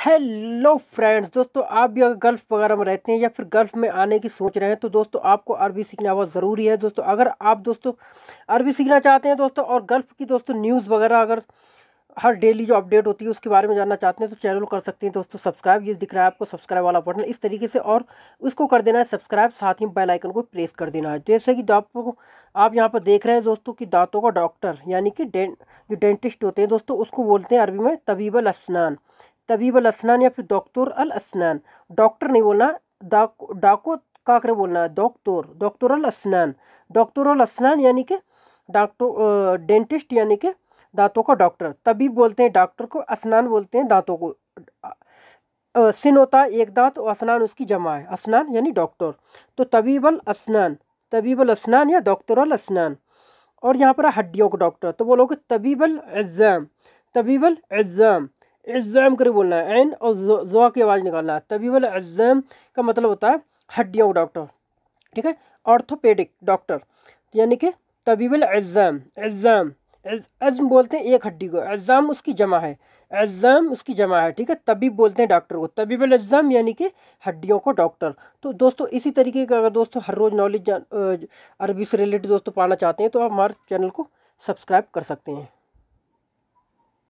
Hello friends, दोस्तों आप भी अगर गल्फ़ वगैरह में रहते हैं या फिर गल्फ़ में आने की सोच रहे हैं तो दोस्तों आपको अरबी सीखना बहुत ज़रूरी है। दोस्तों अगर आप दोस्तों अरबी सीखना चाहते हैं दोस्तों और गल्फ़ की दोस्तों न्यूज़ वगैरह अगर हर डेली जो अपडेट होती है उसके बारे में जानना चाहते हैं तो चैनल को कर सकते हैं दोस्तों सब्सक्राइब। ये दिख रहा है आपको सब्सक्राइब वाला बटन, इस तरीके से और उसको कर देना है सब्सक्राइब, साथ ही बेल आइकन को प्रेस कर देना है। जैसे कि आपको आप यहाँ पर देख रहे हैं दोस्तों कि दांतों का डॉक्टर यानी कि जो डेंटिस्ट होते हैं दोस्तों उसको बोलते हैं अरबी में तबीब अल असनान। तबीब अल असनान या फिर डॉक्टर अल असनान। डॉक्टर नहीं बोलना, डाको काकरे बोलना है, डॉक्टर अल असनान। डॉक्टर अल असनान यानी कि डॉक्टर डेंटिस्ट यानी कि दांतों का डॉक्टर। तबीब बोलते हैं डॉक्टर को, असनान बोलते हैं दांतों को। सिन होता है एक दांत और असनान उसकी जमा है, असनान यानी डॉक्टर। तो तबीब अल असनान, तबीब अल असनान या डॉक्टर अल असनान। और यहाँ पर हड्डियों का डॉक्टर तो बोलोगे तबीब अल इज़्ज़ाम। तबीब अल इज़्ज़ाम, इज़्ज़ाम कर बोलना है, ऐन और ज़ा की आवाज़ निकालना है। तबीब अल इज़्ज़ाम का मतलब होता है हड्डियों का डॉक्टर, ठीक है। ऑर्थोपेडिक डॉक्टर यानी कि तबीब अल इज़्ज़ाम। इज़्ज़ाम अज़्म बोलते हैं एक हड्डी को, इज़्ज़ाम उसकी जमा है, इज़्ज़ाम उसकी जमा है, ठीक है। तबीब बोलते हैं डॉक्टर को, तबीब अल इज़्ज़ाम यानी कि हड्डियों को डॉक्टर। तो दोस्तों इसी तरीके का अगर दोस्तों हर रोज़ नॉलेज अरबी से रिलेटेड दोस्तों पाना चाहते हैं तो आप हमारे चैनल को सब्सक्राइब कर सकते हैं।